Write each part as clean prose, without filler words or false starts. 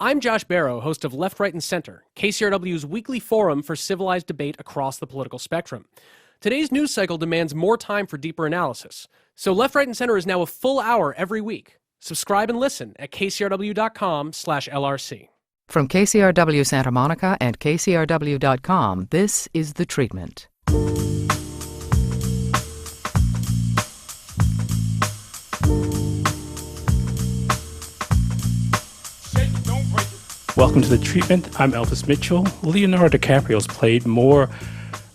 I'm Josh Barrow, host of Left, Right, and Center, KCRW's weekly forum for civilized debate across the political spectrum. Today's news cycle demands more time for deeper analysis, so Left, Right, and Center is now a full hour every week. Subscribe and listen at kcrw.com/LRC. From KCRW Santa Monica and KCRW.com, this is The Treatment. Welcome to The Treatment. I'm Elvis Mitchell. Leonardo DiCaprio's played more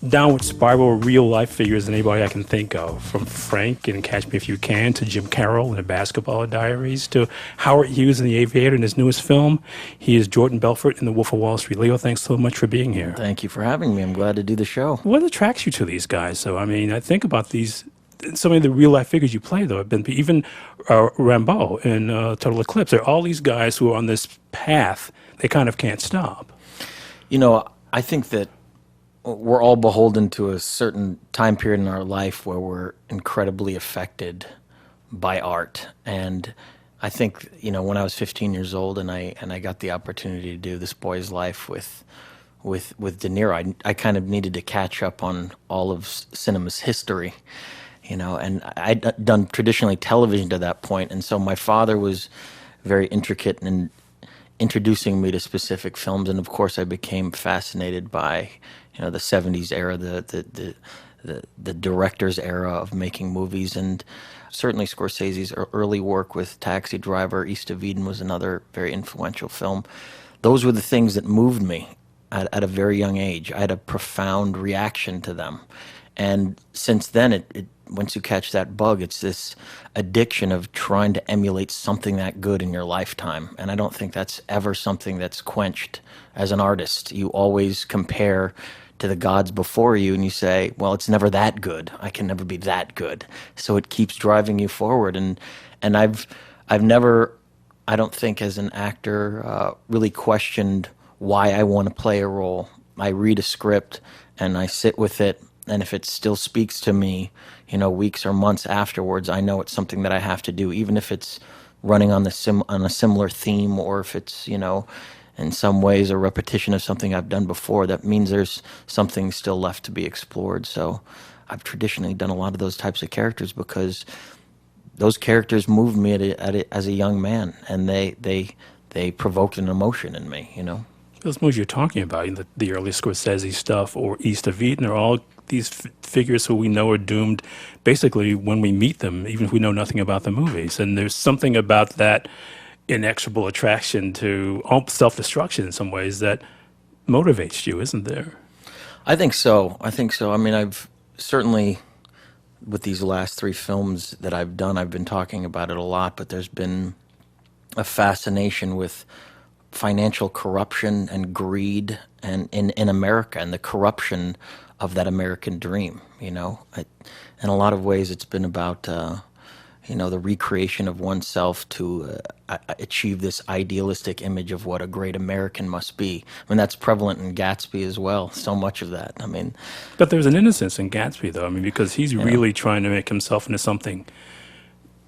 downward spiral real-life figures than anybody I can think of, from Frank in Catch Me If You Can to Jim Carroll in The Basketball Diaries to Howard Hughes in The Aviator in his newest film. He is Jordan Belfort in The Wolf of Wall Street. Leo, thanks so much for being here. Thank you for having me. I'm glad to do the show. What attracts you to these guys? So, I mean, I think about these, so many of the real-life figures you play, though, have been even Rambeau in Total Eclipse. There are all these guys who are on this path. They kind of can't stop. You know, I think that we're all beholden to a certain time period in our life where we're incredibly affected by art. And I think, you know, when I was 15 years old and I got the opportunity to do This Boy's Life with De Niro, I kind of needed to catch up on all of cinema's history, you know, and I'd done traditionally television to that point. And so my father was very intricate in introducing me to specific films, and of course I became fascinated by, you know, the 70s era, the director's era of making movies, and certainly Scorsese's early work with Taxi Driver, East of Eden was another very influential film. Those were the things that moved me at a very young age. I had a profound reaction to them, and since then, once you catch that bug, it's this addiction of trying to emulate something that good in your lifetime. And I don't think that's ever something that's quenched as an artist. You always compare to the gods before you and you say, well, it's never that good. I can never be that good. So it keeps driving you forward. And I've never, I don't think as an actor, really questioned why I want to play a role. I read a script and I sit with it. And if it still speaks to me, you know, weeks or months afterwards, I know it's something that I have to do, even if it's running on a similar theme, or if it's, you know, in some ways a repetition of something I've done before. That means there's something still left to be explored. So I've traditionally done a lot of those types of characters because those characters moved me as a young man, and they provoked an emotion in me, you know. Those movies you're talking about, the early Scorsese stuff or East of Eden, are all these figures who we know are doomed basically when we meet them, even if we know nothing about the movies. And there's something about that inexorable attraction to self-destruction in some ways that motivates you, isn't there? I think so. I mean, I've certainly, with these last three films that I've done, I've been talking about it a lot, but there's been a fascination with financial corruption and greed and in America, and the corruption of that American dream, you know. In a lot of ways it's been about, you know, the recreation of oneself to achieve this idealistic image of what a great American must be. I mean, that's prevalent in Gatsby as well, so much of that. I mean, but there's an innocence in Gatsby, though. I mean, because he's really trying to make himself into something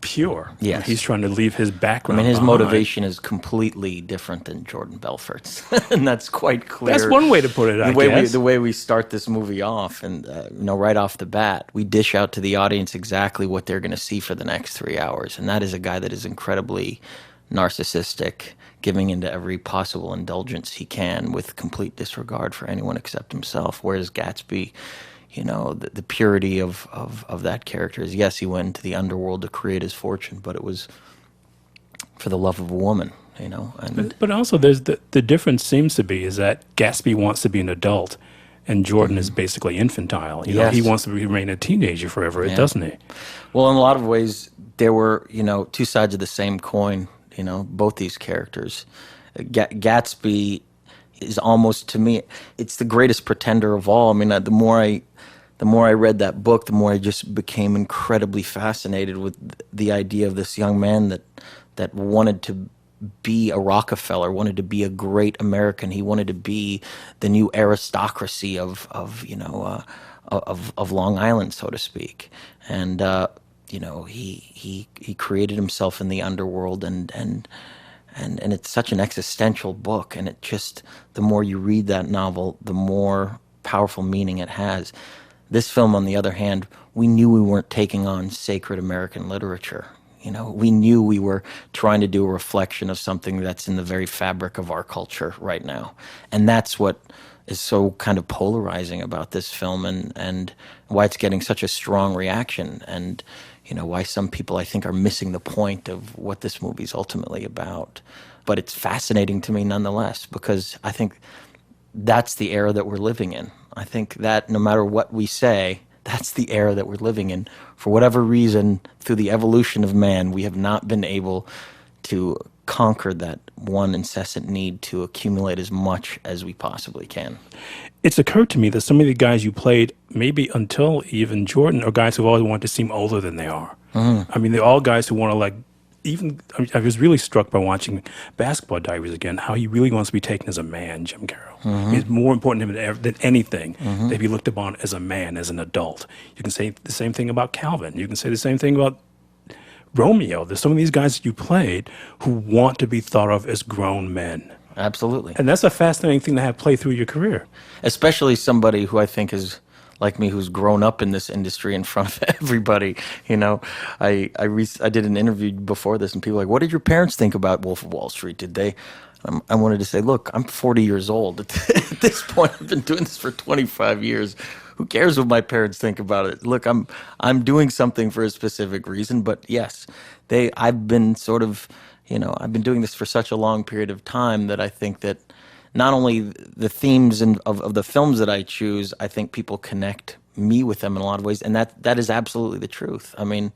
pure. Yes. He's trying to leave his background I mean, his behind. motivation is completely different than Jordan Belfort's, and that's quite clear. That's one way to put it, I guess. The way we start this movie off, and you know, right off the bat, we dish out to the audience exactly what they're going to see for the next 3 hours, and that is a guy that is incredibly narcissistic, giving into every possible indulgence he can with complete disregard for anyone except himself, whereas Gatsby, you know, the purity of that character is, yes, he went into the underworld to create his fortune, but it was for the love of a woman, you know. And but also there's the difference seems to be is that Gatsby wants to be an adult and Jordan is basically infantile. You know, he wants to remain a teenager forever, doesn't he? Well, in a lot of ways, there were, you know, two sides of the same coin, you know, both these characters. Gatsby is almost, to me, it's the greatest pretender of all. I mean, the more I read that book, the more I just became incredibly fascinated with the idea of this young man that wanted to be a Rockefeller, wanted to be a great American. He wanted to be the new aristocracy of Long Island, so to speak. And you know, he created himself in the underworld and and it's such an existential book, and it just, the more you read that novel, the more powerful meaning it has. This film, on the other hand, we knew we weren't taking on sacred American literature. You know, we knew we were trying to do a reflection of something that's in the very fabric of our culture right now. And that's what is so kind of polarizing about this film, and why it's getting such a strong reaction, and, you know, why some people, I think, are missing the point of what this movie's ultimately about. But it's fascinating to me nonetheless, because I think that's the era that we're living in. I think that no matter what we say, that's the era that we're living in. For whatever reason, through the evolution of man, we have not been able to conquer that one incessant need to accumulate as much as we possibly can. It's occurred to me that some of the guys you played, maybe until even Jordan, are guys who've always wanted to seem older than they are. I mean, they're all guys who want to, like, even, I mean, I was really struck by watching Basketball Diaries again, how he really wants to be taken as a man, Jim Carroll. It's more important to him than anything that he looked upon as a man, as an adult. You can say the same thing about Calvin. You can say the same thing about Romeo. There's some of these guys that you played who want to be thought of as grown men. Absolutely. And that's a fascinating thing to have play through your career. Especially somebody who I think is like me, who's grown up in this industry in front of everybody. You know, I did an interview before this, and people were like, what did your parents think about Wolf of Wall Street? Did they? I wanted to say, look, I'm 40 years old. At this point, I've been doing this for 25 years. Who cares what my parents think about it? Look, I'm doing something for a specific reason, but yes, I've been sort of, you know, I've been doing this for such a long period of time that I think that not only the themes of the films that I choose, I think people connect me with them in a lot of ways, and that is absolutely the truth. I mean,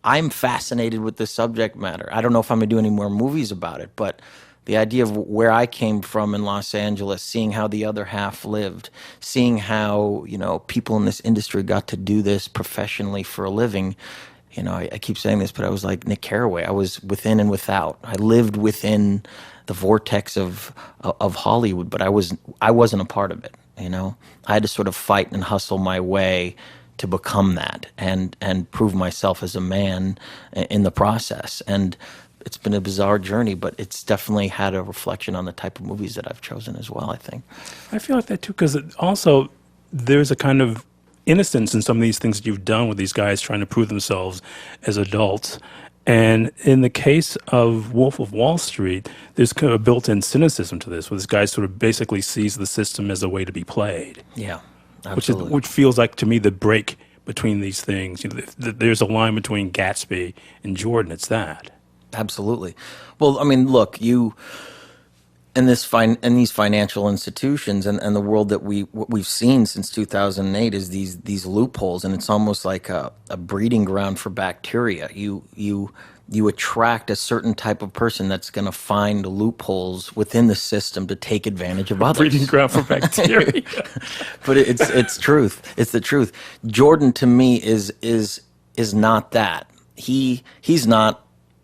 I'm fascinated with the subject matter. I don't know if I'm going to do any more movies about it, but the idea of where I came from in Los Angeles, seeing how the other half lived, seeing how, you know, people in this industry got to do this professionally for a living. You know, I keep saying this, but I was like Nick Carraway. I was within and without. I lived within the vortex of Hollywood, but I wasn't a part of it. You know, I had to sort of fight and hustle my way to become that, and prove myself as a man in the process. And it's been a bizarre journey, but it's definitely had a reflection on the type of movies that I've chosen as well, I think. I feel like that too, because also there's a kind of innocence in some of these things that you've done with these guys trying to prove themselves as adults. And in the case of Wolf of Wall Street, there's kind of a built-in cynicism to this, where this guy sort of basically sees the system as a way to be played. Yeah, absolutely. Which feels like, to me, the break between these things. You know, there's a line between Gatsby and Jordan. It's that. Absolutely. Well, I mean, look, you in these financial institutions and the world that what we've seen since 2008 is these loopholes, and it's almost like a breeding ground for bacteria. You attract a certain type of person that's going to find loopholes within the system to take advantage of others. Breeding ground for bacteria. But it's truth. It's the truth. Jordan, to me, is not that. He's not.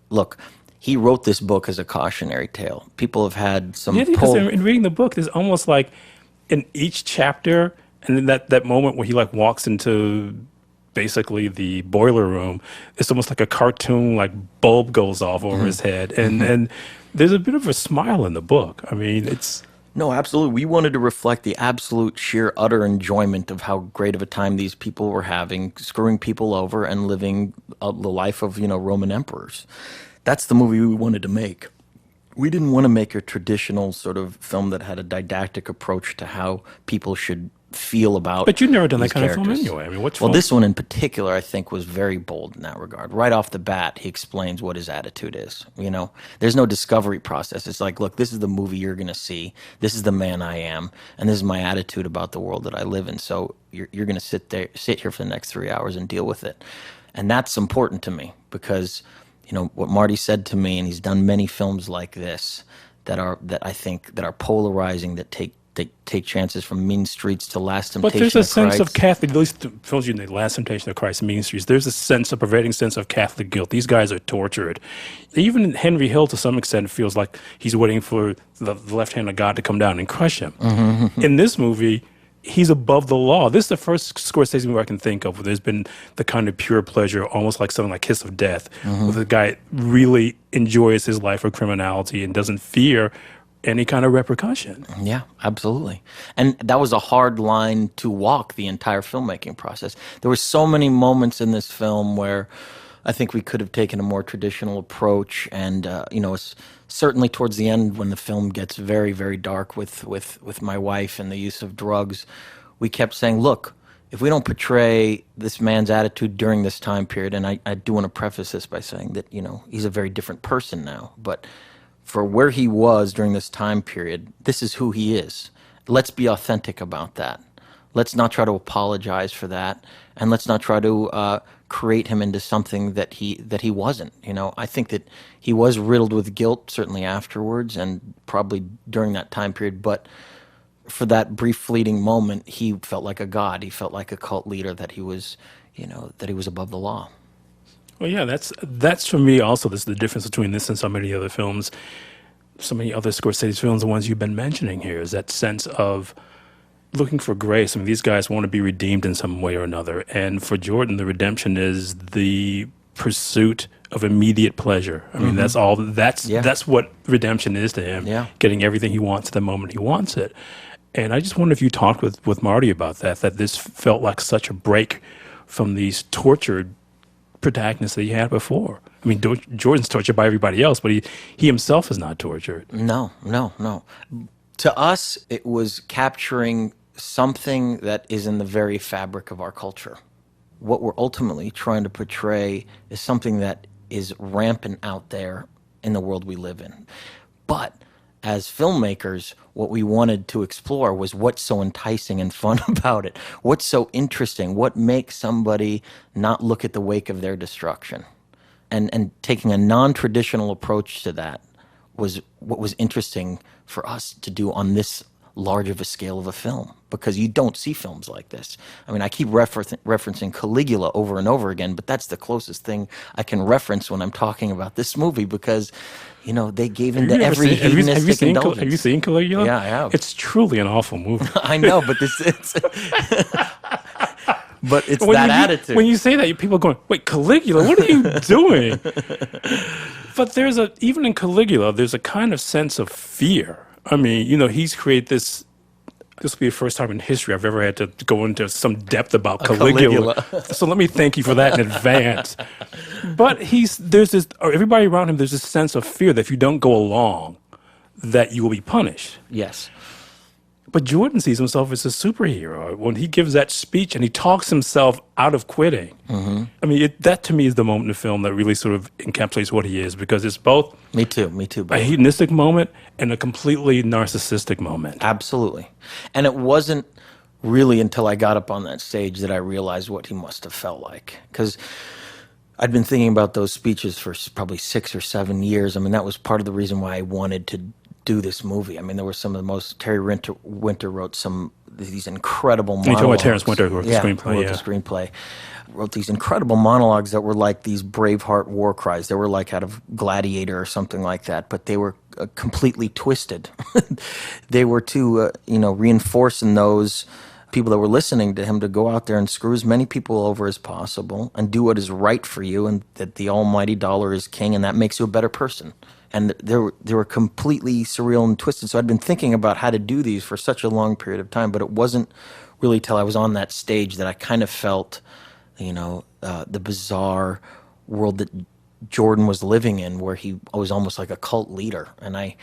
Look, he wrote this book as a cautionary tale. People have had some... Yeah, because in reading the book, there's almost like in each chapter, and then that moment where he like walks into basically the boiler room, it's almost like a cartoon, like bulb goes off over his head. And there's a bit of a smile in the book. I mean, it's... No, absolutely. We wanted to reflect the absolute sheer utter enjoyment of how great of a time these people were having, screwing people over and living the life of, you know, Roman emperors. That's the movie we wanted to make. We didn't want to make a traditional sort of film that had a didactic approach to how people should feel about. But you've never done that these kind of characters. film anyway. I mean, what's Well, this one in particular, I think, was very bold in that regard. Right off the bat, he explains what his attitude is. You know, there's no discovery process. It's like, look, this is the movie you're going to see. This is the man I am, and this is my attitude about the world that I live in. So you're going to sit here for the next 3 hours and deal with it. And that's important to me because, you know, what Marty said to me, and he's done many films like this that I think are polarizing, that take chances from Mean Streets to Last Temptation of Christ. But there's a sense of Catholic, those films you know, Last Temptation of Christ and Mean Streets, there's a pervading sense of Catholic guilt. These guys are tortured. Even Henry Hill, to some extent, feels like he's waiting for the left hand of God to come down and crush him. In this movie, he's above the law. This is the first Scorsese movie I can think of where there's been the kind of pure pleasure, almost like something like Kiss of Death, where the guy really enjoys his life of criminality and doesn't fear any kind of repercussion. Yeah, absolutely. And that was a hard line to walk the entire filmmaking process. There were so many moments in this film where I think we could have taken a more traditional approach, and it's certainly towards the end when the film gets very, very dark with my wife and the use of drugs, we kept saying, look, if we don't portray this man's attitude during this time period, and I do want to preface this by saying that, he's a very different person now, but for where he was during this time period, this is who he is. Let's be authentic about that. Let's not try to apologize for that, and let's not try to create him into something that he wasn't. I think that he was riddled with guilt, certainly afterwards, and probably during that time period. But for that brief, fleeting moment, he felt like a god. He felt like a cult leader. That he was, that he was above the law. Well, yeah, that's for me also. This is the difference between this and so many other films, so many other Scorsese films, the ones you've been mentioning here, is that sense of looking for grace. I mean, these guys want to be redeemed in some way or another. And for Jordan, the redemption is the pursuit of immediate pleasure. I mean, that's all. That's what redemption is to him. Yeah. Getting everything he wants the moment he wants it. And I just wonder if you talked with Marty about that this felt like such a break from these tortured protagonists that he had before. I mean, Jordan's tortured by everybody else, but he himself is not tortured. No. To us, it was capturing something that is in the very fabric of our culture. What we're ultimately trying to portray is something that is rampant out there in the world we live in. But as filmmakers, what we wanted to explore was what's so enticing and fun about it. What's so interesting? What makes somebody not look at the wake of their destruction? And taking a non-traditional approach to that was what was interesting for us to do on this large of a scale of a film, because you don't see films like this. I mean, I keep referencing Caligula over and over again, but that's the closest thing I can reference when I'm talking about this movie, because they gave into every hedonistic indulgence. Have you seen Caligula? Yeah, I have. It's truly an awful movie. I know, but but it's that attitude. When you say that, people are going, wait, Caligula, what are you doing? But even in Caligula, there's a kind of sense of fear. I mean, he's created this. This will be the first time in history I've ever had to go into some depth about Caligula. So let me thank you for that in advance. But everybody around him, there's this sense of fear that if you don't go along, that you will be punished. Yes. But Jordan sees himself as a superhero when he gives that speech and he talks himself out of quitting. Mm-hmm. I mean, that to me is the moment in the film that really sort of encapsulates what he is, because it's both Me too. a hedonistic moment and a completely narcissistic moment. Absolutely. And it wasn't really until I got up on that stage that I realized what he must have felt like. Because I'd been thinking about those speeches for probably 6 or 7 years. I mean, that was part of the reason why I wanted to do this movie. I mean, there were some of the most. Terry Winter wrote these incredible monologues. You're talking about Terrence Winter, who wrote the screenplay. Wrote the screenplay. Wrote these incredible monologues that were like these Braveheart war cries. They were like out of Gladiator or something like that, but they were completely twisted. They were to reinforce in those people that were listening to him to go out there and screw as many people over as possible and do what is right for you, and that the almighty dollar is king, and that makes you a better person. And they were completely surreal and twisted. So I'd been thinking about how to do these for such a long period of time, but it wasn't really till I was on that stage that I kind of felt, the bizarre world that Jordan was living in, where he was almost like a cult leader. And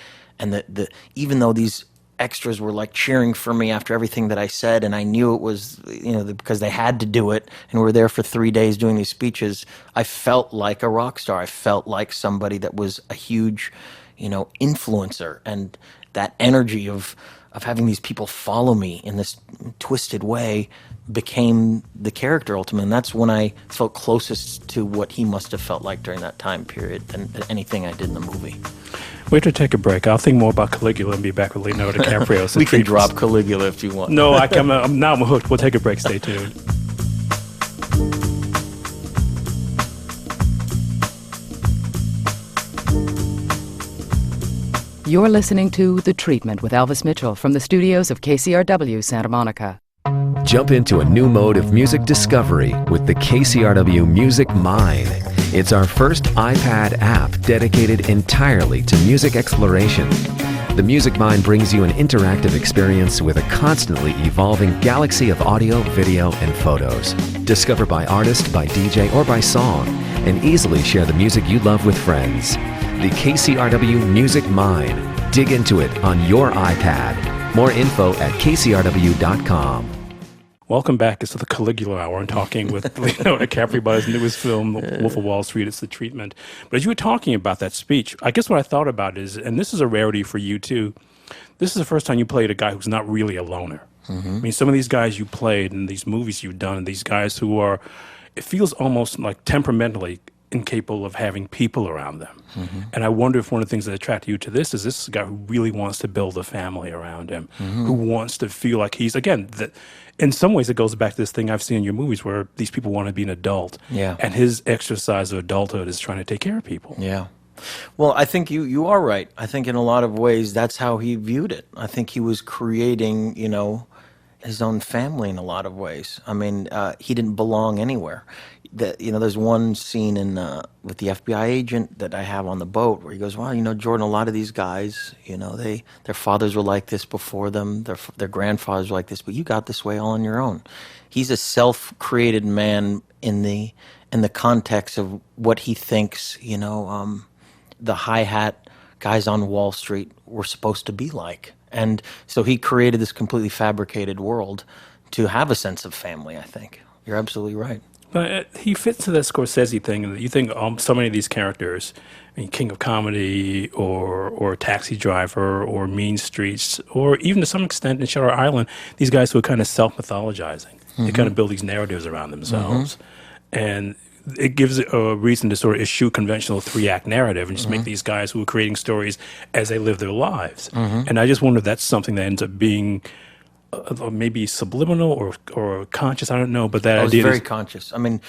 even though these extras were like cheering for me after everything that I said, and I knew it was, because they had to do it, and we were there for 3 days doing these speeches, I felt like a rock star. I felt like somebody that was a huge, influencer, and that energy of having these people follow me in this twisted way became the character ultimately. And that's when I felt closest to what he must have felt like during that time period than anything I did in the movie. We have to take a break. I'll think more about Caligula and be back with Leonardo DiCaprio. We can drop Caligula if you want. No, I'm hooked. We'll take a break. Stay tuned. You're listening to The Treatment with Elvis Mitchell from the studios of KCRW Santa Monica. Jump into a new mode of music discovery with the KCRW Music Mine. It's our first iPad app dedicated entirely to music exploration. The Music Mine brings you an interactive experience with a constantly evolving galaxy of audio, video, and photos. Discover by artist, by DJ, or by song, and easily share the music you love with friends. The KCRW Music Mine. Dig into it on your iPad. More info at kcrw.com. Welcome back. It's the Caligula Hour. I'm talking with Leonardo DiCaprio about his newest film, Wolf of Wall Street. It's The Treatment. But as you were talking about that speech, I guess what I thought about is, and this is a rarity for you too, this is the first time you played a guy who's not really a loner. Mm-hmm. I mean, some of these guys you played in these movies you've done, these guys who are, it feels almost like temperamentally incapable of having people around them. Mm-hmm. And I wonder if one of the things that attracted you to this is a guy who really wants to build a family around him, who wants to feel like he's, again, in some ways it goes back to this thing I've seen in your movies where these people want to be an adult. Yeah. And his exercise of adulthood is trying to take care of people. Yeah. Well, I think you are right. I think in a lot of ways that's how he viewed it. I think he was creating, his own family in a lot of ways. I mean, he didn't belong anywhere. There's one scene with the FBI agent that I have on the boat where he goes, well, Jordan, a lot of these guys, their fathers were like this before them, their grandfathers were like this, but you got this way all on your own. He's a self-created man in the context of what he thinks, the hi-hat guys on Wall Street were supposed to be like. And so he created this completely fabricated world to have a sense of family, I think. You're absolutely right. But he fits to that Scorsese thing, and you think so many of these characters, I mean, King of Comedy or Taxi Driver or Mean Streets, or even to some extent in Shutter Island, these guys who are kind of self-mythologizing. Mm-hmm. They kind of build these narratives around themselves. Mm-hmm. And it gives a reason to sort of eschew conventional three-act narrative and just make these guys who are creating stories as they live their lives. Mm-hmm. And I just wonder if that's something that ends up being maybe subliminal or conscious. I don't know, but that idea is very conscious. I mean,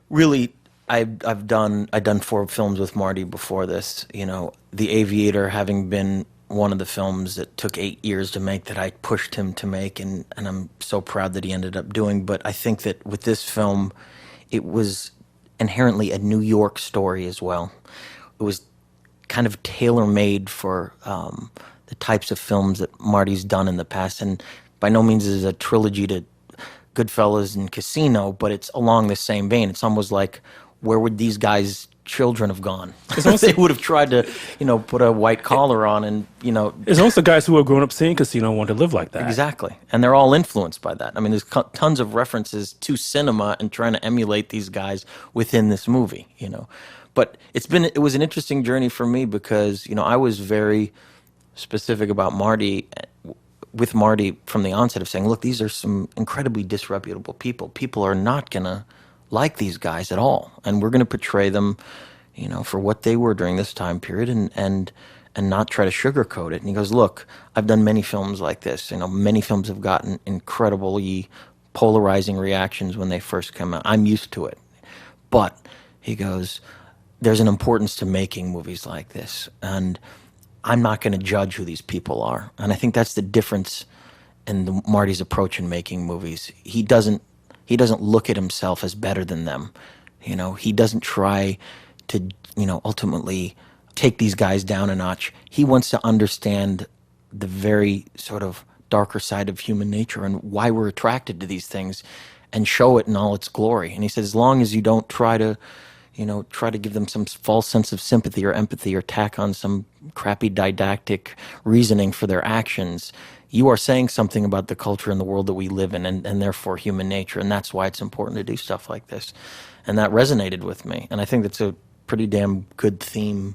really, I've done 4 films with Marty before this. The Aviator having been one of the films that took 8 years to make that I pushed him to make, and I'm so proud that he ended up doing. But I think that with this film, it was inherently a New York story as well. It was kind of tailor-made for the types of films that Marty's done in the past. And by no means is it a trilogy to Goodfellas and Casino, but it's along the same vein. It's almost like, where would these guys' children have gone? They would have tried to, put a white collar on and, It's also guys who have grown up seeing Casino and want to live like that. Exactly. And they're all influenced by that. I mean, there's tons of references to cinema and trying to emulate these guys within this movie, But it was an interesting journey for me because, I was very specific about Marty, with Marty from the onset of saying, look, these are some incredibly disreputable people. People are not going to like these guys at all. And we're going to portray them, for what they were during this time period and not try to sugarcoat it. And he goes, look, I've done many films like this. Many films have gotten incredibly polarizing reactions when they first come out. I'm used to it. But, he goes, there's an importance to making movies like this. And I'm not going to judge who these people are. And I think that's the difference in Marty's approach in making movies. He doesn't look at himself as better than them. He doesn't try to, ultimately take these guys down a notch. He wants to understand the very sort of darker side of human nature and why we're attracted to these things and show it in all its glory. And he says, as long as you don't try to give them some false sense of sympathy or empathy or tack on some crappy didactic reasoning for their actions, you are saying something about the culture and the world that we live in and therefore human nature. And that's why it's important to do stuff like this. And that resonated with me. And I think that's a pretty damn good theme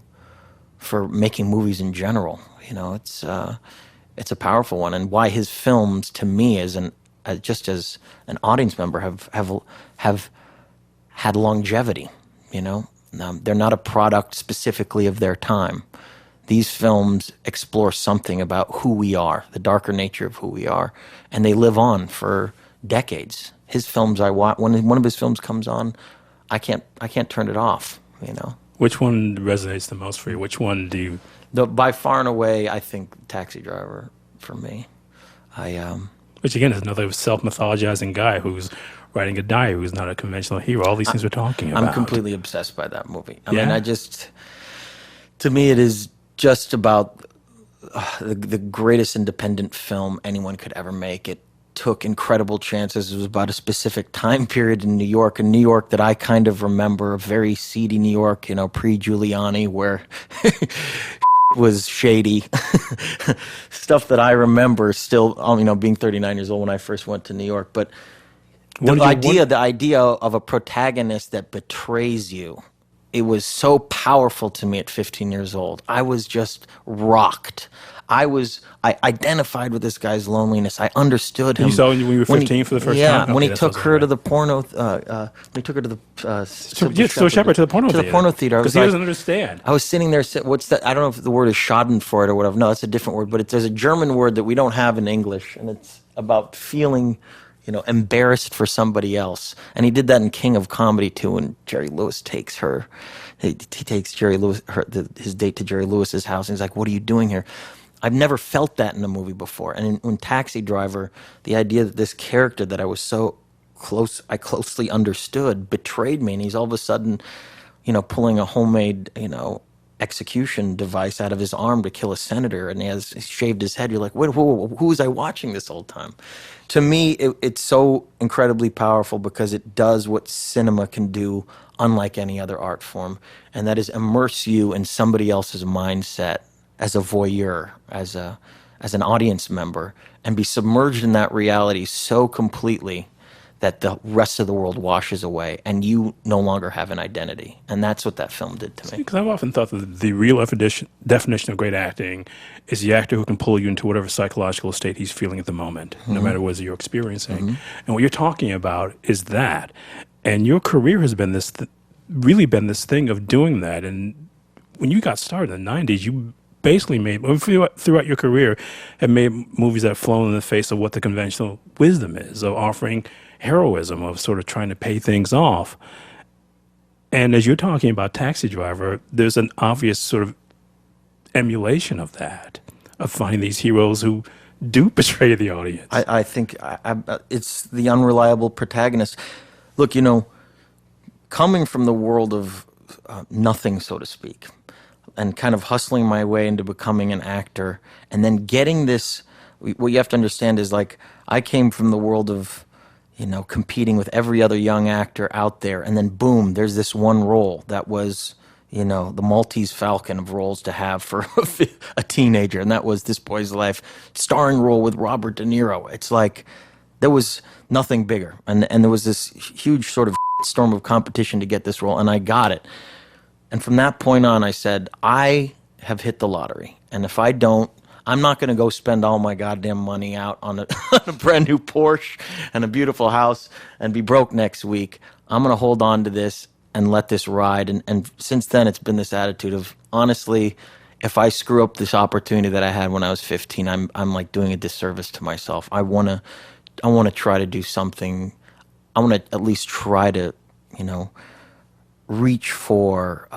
for making movies in general. It's a powerful one. And why his films, to me, just as an audience member, have had longevity. They're not a product specifically of their time. These films explore something about who we are, the darker nature of who we are, and they live on for decades. His films, I watch when one of his films comes on, I can't turn it off. Which one resonates the most for you? Which one do you? By far and away, I think Taxi Driver for me. It's Which again is another self-mythologizing guy who's writing a diary, who's not a conventional hero. All these things we're talking about. I'm completely obsessed by that movie. I mean, to me, it is just about the greatest independent film anyone could ever make. It took incredible chances. It was about a specific time period in New York, that I kind of remember, a very seedy New York, pre-Giuliani, where was shady. Stuff that I remember still, being 39 years old when I first went to New York. But the idea of a protagonist that betrays you, it was so powerful to me at 15 years old. I was just rocked. I identified with this guy's loneliness. I understood him. You saw when you were 15 for the first time? Yeah, when he took her to the porno, when he took her to the Sybil Shepherd to the porno theater. To the porno theater. Because he doesn't understand. I was sitting there, what's that? I don't know if the word is schadenfreude or whatever. No, that's a different word, but there's a German word that we don't have in English, and it's about feeling, embarrassed for somebody else. And he did that in King of Comedy too, when Jerry Lewis takes her. He takes Jerry Lewis, his date to Jerry Lewis's house, and he's like, "What are you doing here?" I've never felt that in a movie before. And in Taxi Driver, the idea that this character that I was so closely understood, betrayed me, and he's all of a sudden, pulling a homemade, execution device out of his arm to kill a senator, and he shaved his head. You're like, wait, who was I watching this whole time? To me, it's so incredibly powerful because it does what cinema can do unlike any other art form, and that is immerse you in somebody else's mindset as a voyeur, as an audience member, and be submerged in that reality so completely that the rest of the world washes away and you no longer have an identity. And that's what that film did to me. Because I've often thought that the real definition of great acting is the actor who can pull you into whatever psychological state he's feeling at the moment, no matter what you're experiencing. And what you're talking about is that. And your career has been really been this thing of doing that. And when you got started in the 90s, you basically throughout your career, have made movies that have flown in the face of what the conventional wisdom is, of offering heroism, of sort of trying to pay things off. And as you're talking about Taxi Driver, there's an obvious sort of emulation of that, of finding these heroes who do betray the audience. I think it's the unreliable protagonist. Look, coming from the world of nothing, so to speak, and kind of hustling my way into becoming an actor, and then getting this, what you have to understand is, like, I came from the world of, competing with every other young actor out there, and then boom, there's this one role that was, the Maltese Falcon of roles to have for a teenager, and that was This Boy's Life, starring role with Robert De Niro. It's like, there was nothing bigger, and there was this huge sort of storm of competition to get this role, and I got it. And from that point on, I said, I have hit the lottery. And if I don't, I'm not going to go spend all my goddamn money out on a brand new Porsche and a beautiful house and be broke next week. I'm going to hold on to this and let this ride. And since then, it's been this attitude of, honestly, if I screw up this opportunity that I had when I was 15, I'm like doing a disservice to myself. I want to try to do something. I want to at least try to, reach for,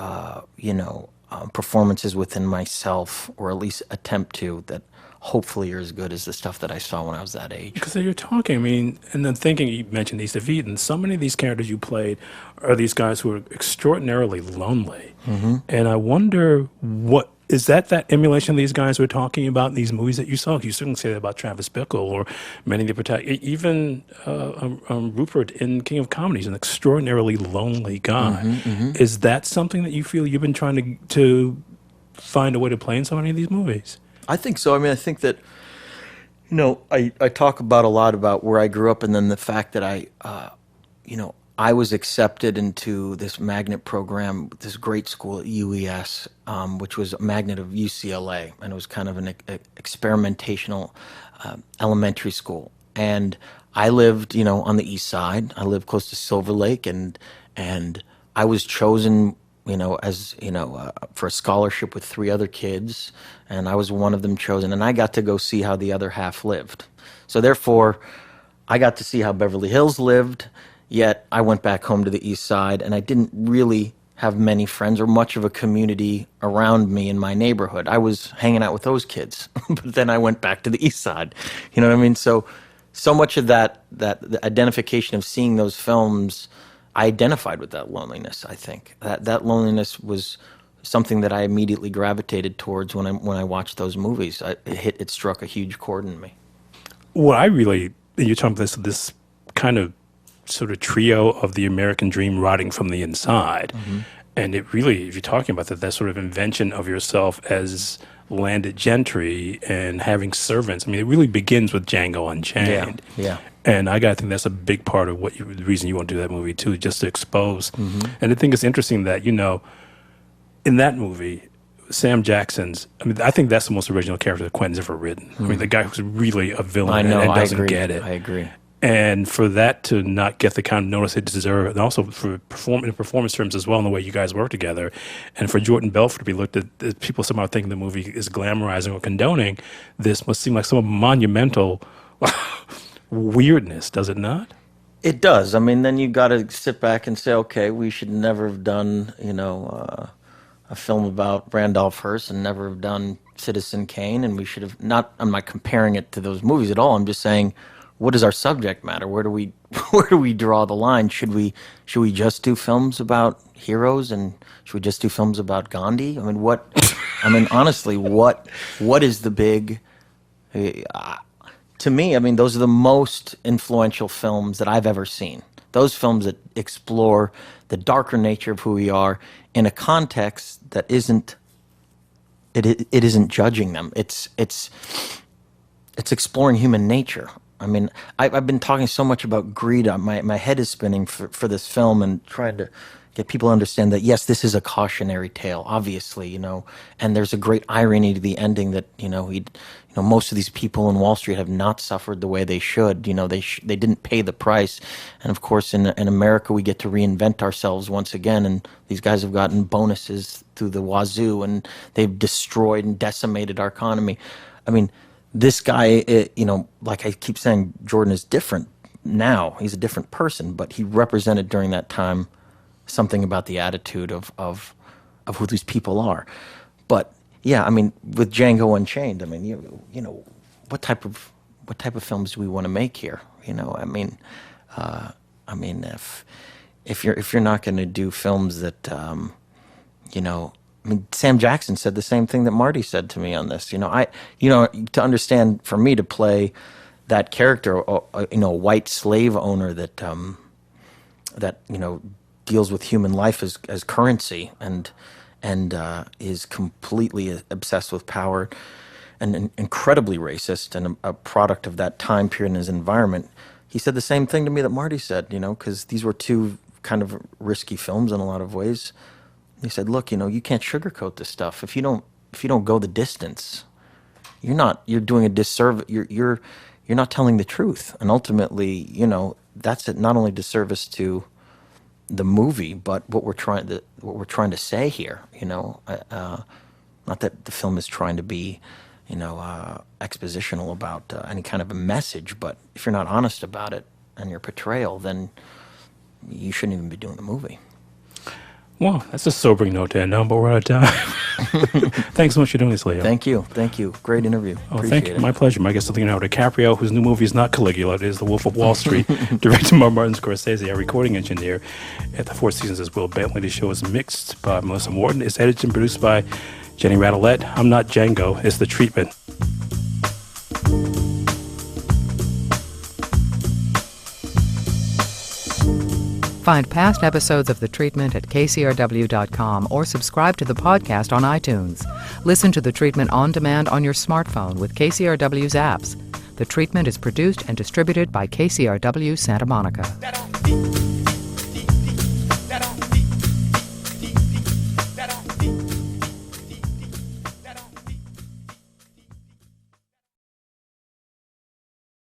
performances within myself, or at least attempt to, that hopefully are as good as the stuff that I saw when I was that age. Because you're talking, and then thinking, you mentioned East of Eden, so many of these characters you played are these guys who are extraordinarily lonely. And I wonder, what is that emulation of these guys we're talking about in these movies that you saw? You certainly say that about Travis Bickle or many of the protagonists. Even Rupert in King of Comedy is an extraordinarily lonely guy. Is that something that you feel you've been trying to find a way to play in so many of these movies? I think so. I think that, I talk about a lot about where I grew up, and then the fact that I was accepted into this magnet program, this great school at UES, which was a magnet of UCLA, and it was kind of an experimentational elementary school. And I lived, on the east side. I lived close to Silver Lake, and I was chosen, for a scholarship with 3 other kids, and I was one of them chosen, and I got to go see how the other half lived. So therefore, I got to see how Beverly Hills lived. Yet I went back home to the east side, and I didn't really have many friends or much of a community around me in my neighborhood. I was hanging out with those kids, but then I went back to the east side. You know what I mean? So so much of that the identification of seeing those films, I identified with that loneliness. I think that loneliness was something that I immediately gravitated towards when I watched those movies. It struck a huge chord in me. What I really, you're talking about this kind of sort of trio of the American dream rotting from the inside. And it really, if you're talking about that sort of invention of yourself as landed gentry and having servants, I mean, it really begins with Django Unchained. Yeah. And I got to think that's a big part of the reason you want to do that movie too, just to expose. And I think it's interesting that, you know, in that movie, Sam Jackson's, I mean, I think that's the most original character that Quentin's ever written. I mean, the guy who's really a villain and doesn't get it. I agree. And for that to not get the kind of notice it deserved, and also for in performance terms as well, in the way you guys work together, and for Jordan Belfort to be looked at, people somehow thinking the movie is glamorizing or condoning this, must seem like some monumental weirdness, does it not? It does. I mean, then you got to sit back and say, okay, we should never have done, you know, a film about Randolph Hearst and never have done Citizen Kane, and we should have not. I'm not comparing it to those movies at all. I'm just saying, what is our subject matter? Where do we draw the line? Should we just do films about heroes, and should we just do films about Gandhi? I mean, honestly, what is the big? To me, I mean, those are the most influential films that I've ever seen. Those films that explore the darker nature of who we are in a context that isn't judging them. It's exploring human nature. I mean, I've been talking so much about greed. My head is spinning for this film and trying to get people to understand that, yes, this is a cautionary tale, obviously, you know, and there's a great irony to the ending that, you know, most of these people in Wall Street have not suffered the way they should. You know, they didn't pay the price. And of course, in America, we get to reinvent ourselves once again. And these guys have gotten bonuses through the wazoo, and they've destroyed and decimated our economy. I mean, this guy, you know, like I keep saying, Jordan is different now. He's a different person, but he represented during that time something about the attitude of who these people are. But yeah, I mean, with Django Unchained, I mean, you know, what type of films do we want to make here? You know, I mean, if you're not going to do films that, you know, I mean, Sam Jackson said the same thing that Marty said to me on this. You know, to understand, for me to play that character, you know, a white slave owner that you know, deals with human life as currency and is completely obsessed with power and incredibly racist and a product of that time period and his environment. He said the same thing to me that Marty said, you know, because these were two kind of risky films in a lot of ways. He said, look, you know, you can't sugarcoat this stuff. If you don't go the distance, you're doing a disservice. You're not telling the truth. And ultimately, you know, that's not only disservice to the movie, but what we're trying to say here. You know, not that the film is trying to be, you know, expositional about any kind of a message, but if you're not honest about it and your portrayal, then you shouldn't even be doing the movie. Well, that's a sobering note to end on, but we're out of time. Thanks so much for doing this, Leo. Thank you. Great interview. Thank you. My pleasure. My guest is Leonardo DiCaprio, whose new movie is not Caligula. It is The Wolf of Wall Street, directed by Martin Scorsese, our recording engineer at the Four Seasons is Will Bentley. The show is mixed by Melissa Morton. It's edited and produced by Jenny Radelet. I'm not Django. It's The Treatment. Find past episodes of The Treatment at KCRW.com or subscribe to the podcast on iTunes. Listen to The Treatment on demand on your smartphone with KCRW's apps. The Treatment is produced and distributed by KCRW Santa Monica.